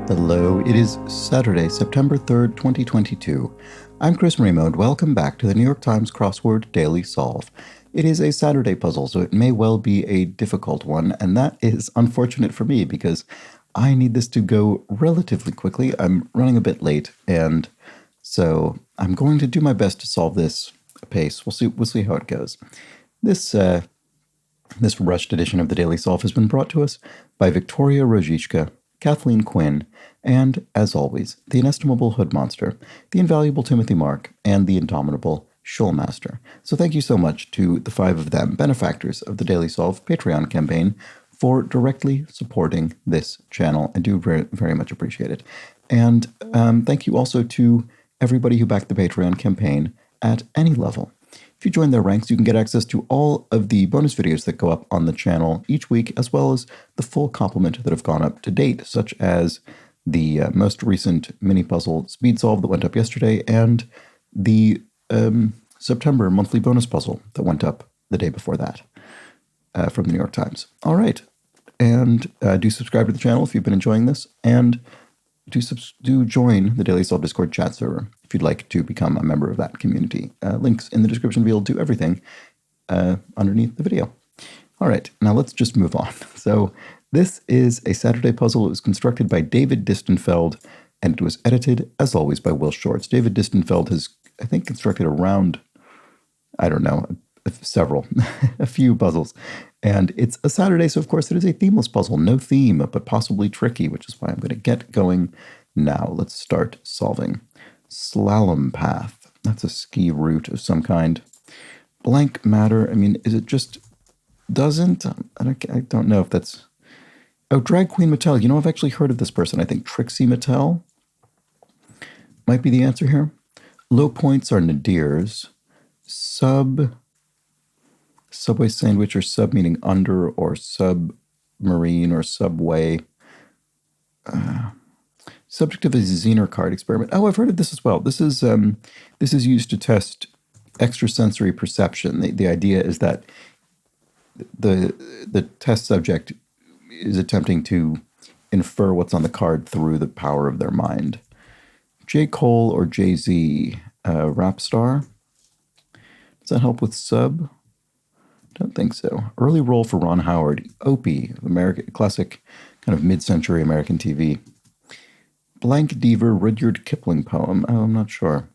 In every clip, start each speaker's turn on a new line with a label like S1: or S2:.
S1: Hello, it is Saturday, September 3rd, 2022. I'm Chris Marimo, and welcome back to the New York Times Crossword Daily Solve. It is a Saturday puzzle, so it may well be a difficult one, and that is unfortunate for me because I need this to go relatively quickly. I'm running a bit late, and so I'm going to do my best to solve this apace. We'll see how it goes. This rushed edition of the Daily Solve has been brought to us by Victoria Rojicka, Kathleen Quinn, and, as always, the inestimable Hood Monster, the invaluable Timothy Mark, and the indomitable Shoalmaster. So thank you so much to the five of them, benefactors of the Daily Solve Patreon campaign, for directly supporting this channel. I do very, very much appreciate it. And thank you also to everybody who backed the Patreon campaign at any level. If you join their ranks, you can get access to all of the bonus videos that go up on the channel each week, as well as the full complement that have gone up to date, such as the most recent mini puzzle speed solve that went up yesterday, and the September monthly bonus puzzle that went up the day before that from the New York Times. All right, and do subscribe to the channel if you've been enjoying this, and do join the Daily Solve Discord chat server if you'd like to become a member of that community. Links in the description field to everything underneath the video. All right, now let's just move on. So this is a Saturday puzzle. It was constructed by David Distenfeld, and it was edited, as always, by Will Shorts. David Distenfeld has, I think, constructed around, I don't know, several, a few puzzles. And it's a Saturday, so of course it is a themeless puzzle. No theme, but possibly tricky, which is why I'm going to get going now. Let's start solving. Slalom path. That's a ski route of some kind. Blank matter. I mean, is it just doesn't? I don't know if that's... Oh, Drag Queen Mattel. You know, I've actually heard of this person. I think Trixie Mattel might be the answer here. Low points are nadirs. Subway sandwich, or sub meaning under, or submarine, or subway. Subject of a Zener card experiment. Oh, I've heard of this as well. This is used to test extrasensory perception. The idea is that the test subject is attempting to infer what's on the card through the power of their mind. J. Cole or Jay-Z, rap star. Does that help with sub? Don't think so. Early role for Ron Howard. Opie, classic kind of mid-century American TV. Blank Deaver, Rudyard Kipling poem. Oh, I'm not sure.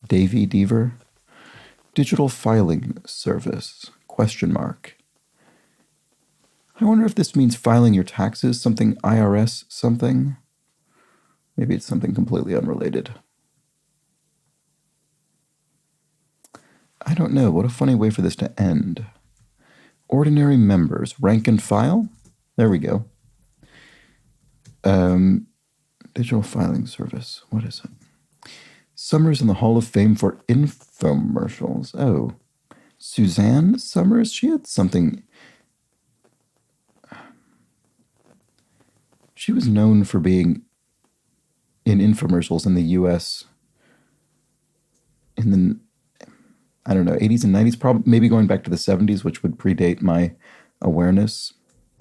S1: Davy Deaver. Digital filing service. Question mark. I wonder if this means filing your taxes, something IRS something. Maybe it's something completely unrelated. I don't know. What a funny way for this to end. Ordinary members. Rank and file? There we go. Digital filing service. What is it? Summers in the Hall of Fame for infomercials. Oh. Suzanne Summers? She had something... She was known for being in infomercials in the U.S. in the, I don't know, 80s and 90s, probably, maybe going back to the 70s, which would predate my awareness.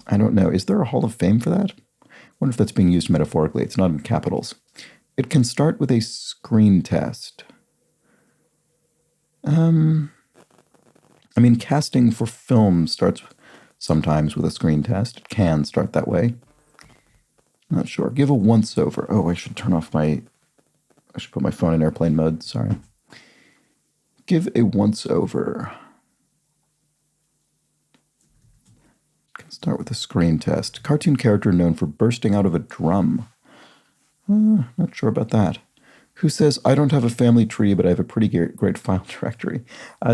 S1: I don't know. Is there a Hall of Fame for that? I wonder if that's being used metaphorically. It's not in capitals. It can start with a screen test. I mean, casting for film starts sometimes with a screen test. It can start that way. Not sure. Give a once-over. Oh, I should turn off I should put my phone in airplane mode. Sorry. Give a once-over. Can start with a screen test. Cartoon character known for bursting out of a drum. Not sure about that. Who says, I don't have a family tree, but I have a pretty great file directory?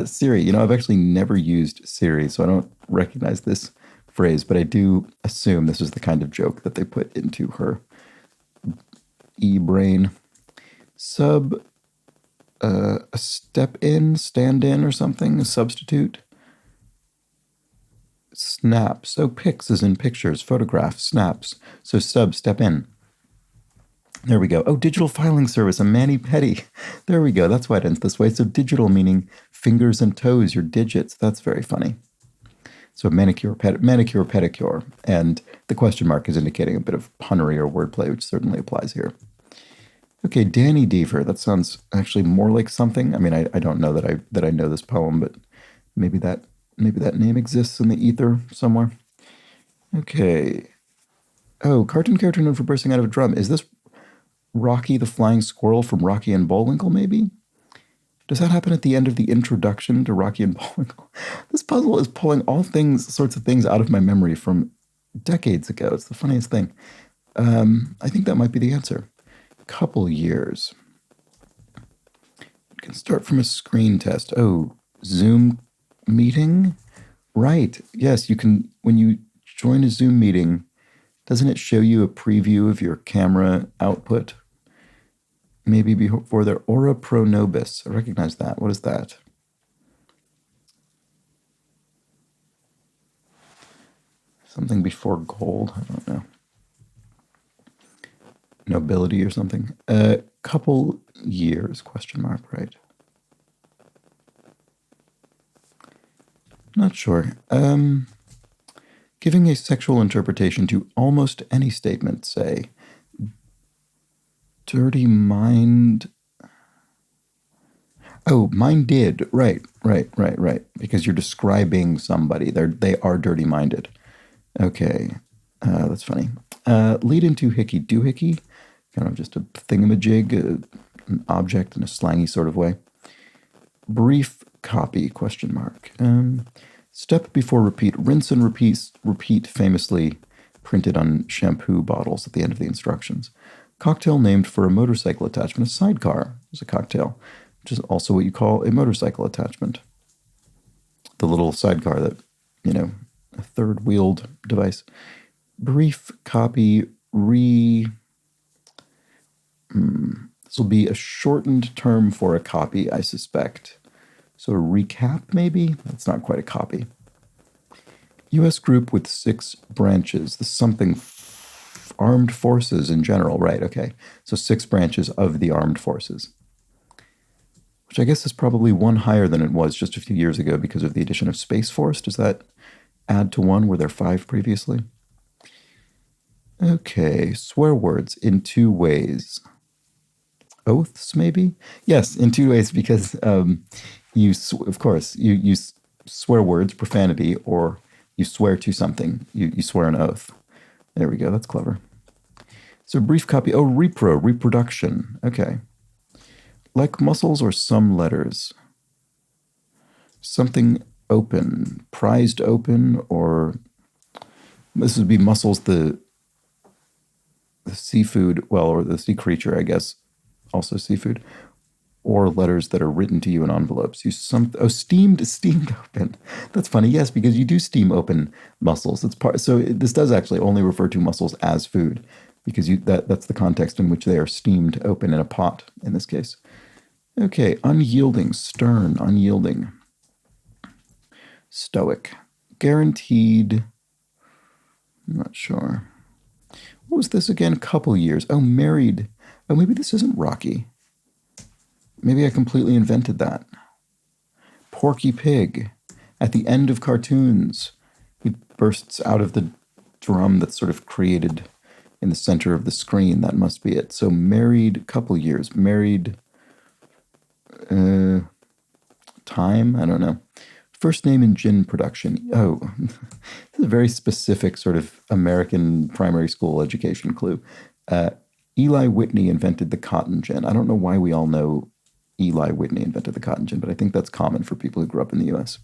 S1: Siri. You know, I've actually never used Siri, so I don't recognize this phrase, but I do assume this is the kind of joke that they put into her e-brain. Sub, a step in, stand in, or something, a substitute. Snap, so pics is in pictures, photographs, snaps, so sub, step in. There we go. Oh, digital filing service, a mani-pedi. There we go, that's why it ends this way. So digital meaning fingers and toes, your digits. That's very funny. So manicure, pedicure. And the question mark is indicating a bit of punnery or wordplay, which certainly applies here. Okay, Danny Deever. That sounds actually more like something. I mean, I don't know that I know this poem, but maybe that name exists in the ether somewhere. Okay. Oh, cartoon character known for bursting out of a drum. Is this Rocky the Flying Squirrel from Rocky and Bullwinkle, maybe? Does that happen at the end of the introduction to Rocky and Bullwinkle? This puzzle is pulling all sorts of things out of my memory from decades ago. It's the funniest thing. I think that might be the answer. Couple years. You can start from a screen test. Oh, Zoom meeting? Right. Yes, you can, when you join a Zoom meeting, doesn't it show you a preview of your camera output? Maybe before their Ora Pro Nobis. I recognize that. What is that? Something before gold? I don't know. Nobility or something? Couple years, question mark, right? Not sure. Giving a sexual interpretation to almost any statement, say, dirty mind. Oh, mine did. Right. Because you're describing somebody. They are dirty-minded. Okay. That's funny. Lead into hickey doohickey. Kind of just a thingamajig, an object in a slangy sort of way. Brief copy, question mark. Step before repeat. Rinse and repeat famously printed on shampoo bottles at the end of the instructions. Cocktail named for a motorcycle attachment. A sidecar is a cocktail, which is also what you call a motorcycle attachment. The little sidecar that, a third-wheeled device. Brief copy, this will be a shortened term for a copy, I suspect. So a recap, maybe? That's not quite a copy. U.S. group with 6 branches. The something armed forces in general, right? Okay. So 6 branches of the armed forces, which I guess is probably one higher than it was just a few years ago because of the addition of Space Force. Does that add to 1? Were there 5 previously? Okay. Swear words in 2 ways. Oaths, maybe? Yes, in 2 ways, because you swear words, profanity, or you swear to something. You swear an oath. There we go. That's clever. So brief copy. Oh, reproduction. Okay. Like muscles or some letters. Something open, prized open, or this would be mussels, the seafood, well, or the sea creature, I guess, also seafood, or letters that are written to you in envelopes. Steamed open. That's funny, yes, because you do steam open mussels. This does actually only refer to mussels as food, because that's the context in which they are steamed open in a pot, in this case. Okay, unyielding, stern, unyielding. Stoic. Guaranteed. I'm not sure. What was this again? Couple years. Oh, married. Oh, maybe this isn't Rocky. Maybe I completely invented that. Porky Pig. At the end of cartoons, he bursts out of the drum that's sort of created in the center of the screen. That must be it. So married, couple years. Married, time? I don't know. First name in gin production. Oh, this is a very specific sort of American primary school education clue. Eli Whitney invented the cotton gin. I don't know why we all know Eli Whitney invented the cotton gin, but I think that's common for people who grew up in the U.S.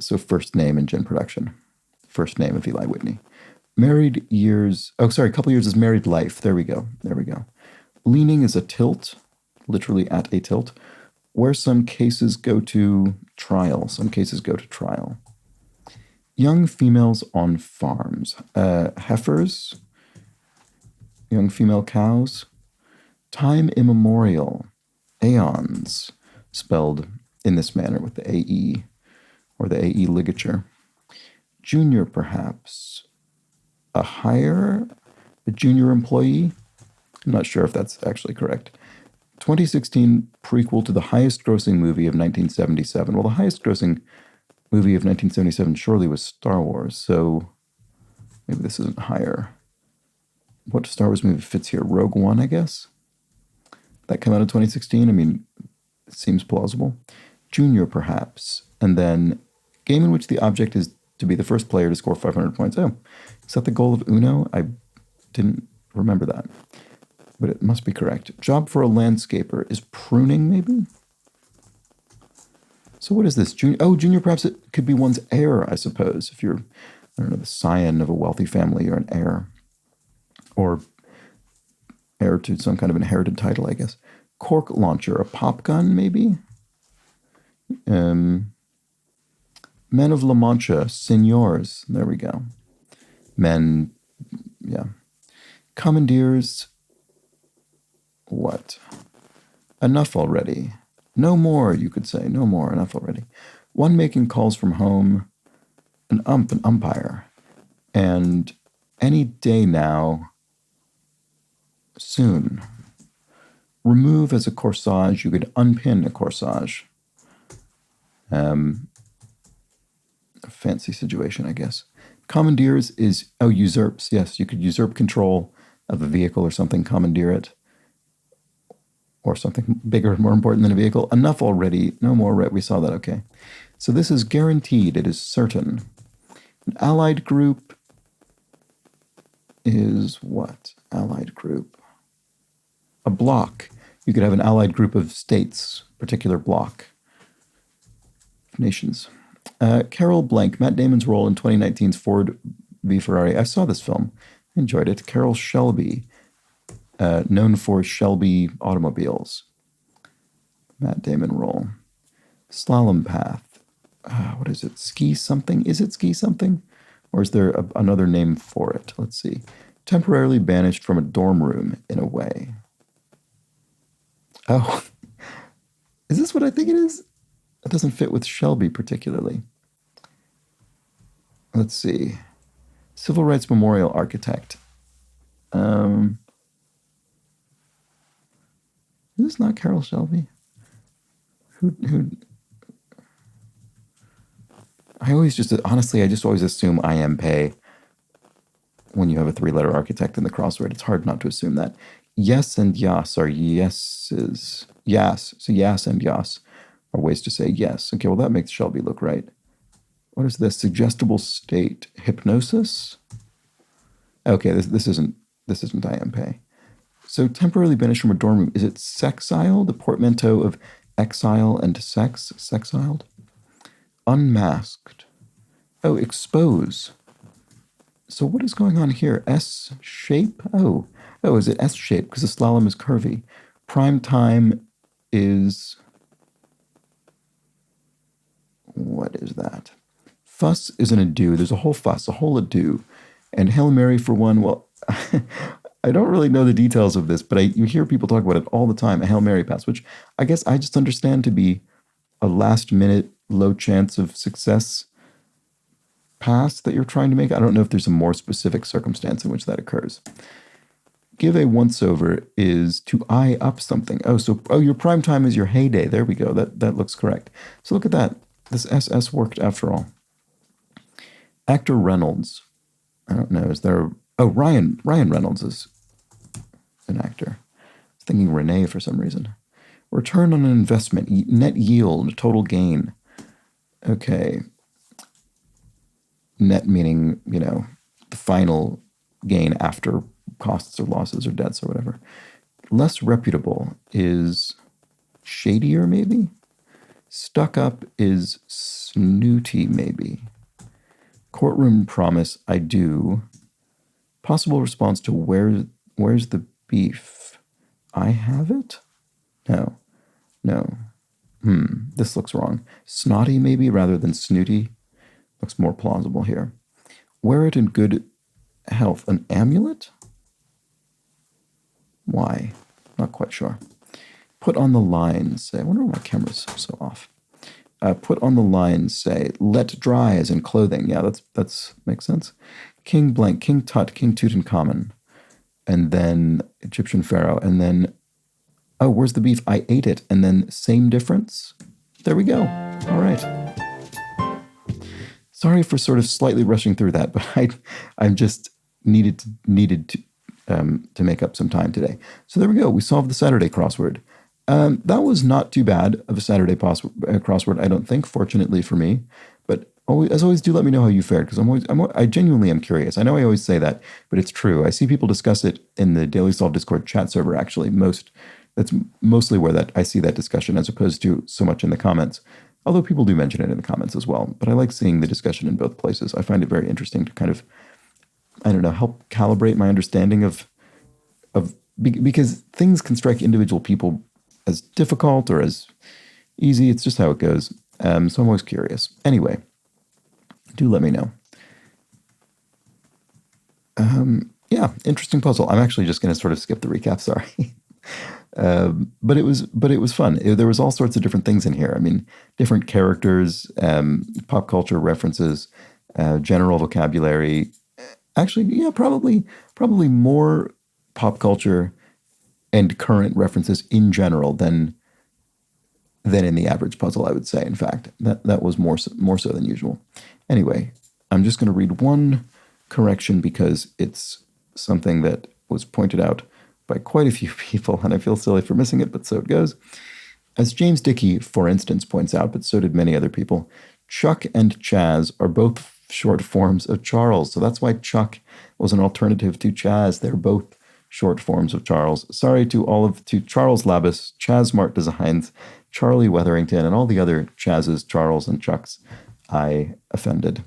S1: So first name in gin production. First name of Eli Whitney. Married years. Oh, sorry, couple years is married life. There we go. Leaning is a tilt, literally at a tilt, where some cases go to trial. Young females on farms. Heifers. Young female cows. Time immemorial. Aeons, spelled in this manner with the AE, or the AE ligature. Junior, perhaps. A junior employee? I'm not sure if that's actually correct. 2016 prequel to the highest grossing movie of 1977. Well, the highest grossing movie of 1977 surely was Star Wars, so maybe this isn't higher. What Star Wars movie fits here? Rogue One, I guess? That came out in 2016? I mean, it seems plausible. Junior, perhaps. And then, game in which the object is to be the first player to score 500 points. Oh, is that the goal of Uno? I didn't remember that. But it must be correct. Job for a landscaper. Is pruning, maybe? So what is this? Junior, perhaps it could be one's heir, I suppose. If you're, I don't know, the scion of a wealthy family, you're an heir. Or heir to some kind of inherited title, I guess. Cork launcher. A pop gun, maybe? Men of La Mancha. Senors. There we go. Men, yeah. Commandeers. What? Enough already. No more, you could say. No more. Enough already. One making calls from home. An umpire. And any day now. Soon. Remove as a corsage. You could unpin a corsage. A fancy situation, I guess. Commandeers is, usurps. Yes, you could usurp control of a vehicle or something, commandeer it. Or something bigger, more important than a vehicle. Enough already. No more. We saw that. Okay. So this is guaranteed. It is certain. An allied group is what? Allied group. A block. You could have an allied group of states, particular block. Nations. Carol Blank, Matt Damon's role in 2019's Ford v Ferrari. I saw this film. I enjoyed it. Carol Shelby. Known for Shelby automobiles. Matt Damon role. Slalom path. What is it? Ski something? Is it ski something? Or is there another name for it? Let's see. Temporarily banished from a dorm room, in a way. Oh. Is this what I think it is? It doesn't fit with Shelby particularly. Let's see. Civil Rights Memorial architect. Is this not Carol Shelby? Who? I always always assume I am pay when you have a three-letter architect in the crossword. It's hard not to assume that. Yes and yas are yeses. Yas. So yas and yas are ways to say yes. Okay, well, that makes Shelby look right. What is this? Suggestible state. Hypnosis? Okay, this isn't I am pay. So temporarily banished from a dorm room. Is it sexile? The portmanteau of exile and sex? Sexiled? Unmasked. Oh, expose. So what is going on here? S-shape? Oh, is it S-shape? Because the slalom is curvy. Prime time is... What is that? Fuss is an adieu. There's a whole fuss, a whole adieu. And Hail Mary for one, well... I don't really know the details of this, but you hear people talk about it all the time, a Hail Mary pass, which I guess I just understand to be a last-minute, low chance of success pass that you're trying to make. I don't know if there's a more specific circumstance in which that occurs. Give a once-over is to eye up something. Your prime time is your heyday. There we go. That looks correct. So look at that. This SS worked after all. Actor Reynolds. I don't know. Is there... Ryan Reynolds is an actor. I was thinking Renee for some reason. Return on an investment. Net yield. Total gain. Okay. Net meaning, the final gain after costs or losses or debts or whatever. Less reputable is shadier, maybe? Stuck up is snooty, maybe. Courtroom promise, I do. Possible response to where's the beef? I have it? No. This looks wrong. Snotty, maybe, rather than snooty. Looks more plausible here. Wear it in good health. An amulet? Why? Not quite sure. Put on the line, say. I wonder why my camera's so off. Put on the line, say. Let dry, as in clothing. Yeah, that's makes sense. King blank, King Tut, King Tutankhamun. And then Egyptian pharaoh. And then, where's the beef? I ate it. And then same difference. There we go. All right. sorry for sort of slightly rushing through that, but I'm just needed to make up some time today. So there we go. We solved the Saturday crossword. That was not too bad of a Saturday crossword, I don't think, fortunately for me. But as always, do let me know how you fared, because I genuinely am curious. I know I always say that, but it's true. I see people discuss it in the Daily Solve Discord chat server, actually. That's mostly where I see that discussion, as opposed to so much in the comments. Although people do mention it in the comments as well. But I like seeing the discussion in both places. I find it very interesting to kind of, I don't know, help calibrate my understanding of because things can strike individual people as difficult or as easy. It's just how it goes. So I'm always curious. Anyway, do let me know. Yeah, interesting puzzle. I'm actually just going to sort of skip the recap. Sorry. But it was fun. There was all sorts of different things in here. I mean, different characters, pop culture references, general vocabulary. Actually, yeah, probably more pop culture and current references in general than in the average puzzle, I would say. In fact, that was more so than usual. Anyway, I'm just going to read one correction because it's something that was pointed out by quite a few people, and I feel silly for missing it, but so it goes. As James Dickey, for instance, points out, but so did many other people, Chuck and Chaz are both short forms of Charles. So that's why Chuck was an alternative to Chaz. They're both short forms of Charles. Sorry to Charles Labus, Chaz Mart Designs, Charlie Wetherington, and all the other Chazes, Charles, and Chucks I offended.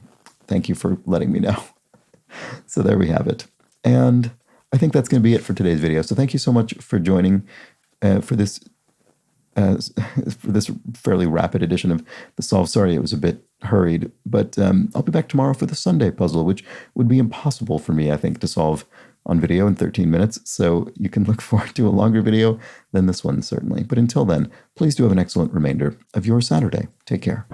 S1: Thank you for letting me know. So there we have it. And I think that's going to be it for today's video. So thank you so much for joining for this fairly rapid edition of the Solve. Sorry, it was a bit hurried, but I'll be back tomorrow for the Sunday puzzle, which would be impossible for me, I think, to solve on video in 13 minutes. So you can look forward to a longer video than this one, certainly. But until then, please do have an excellent remainder of your Saturday. Take care.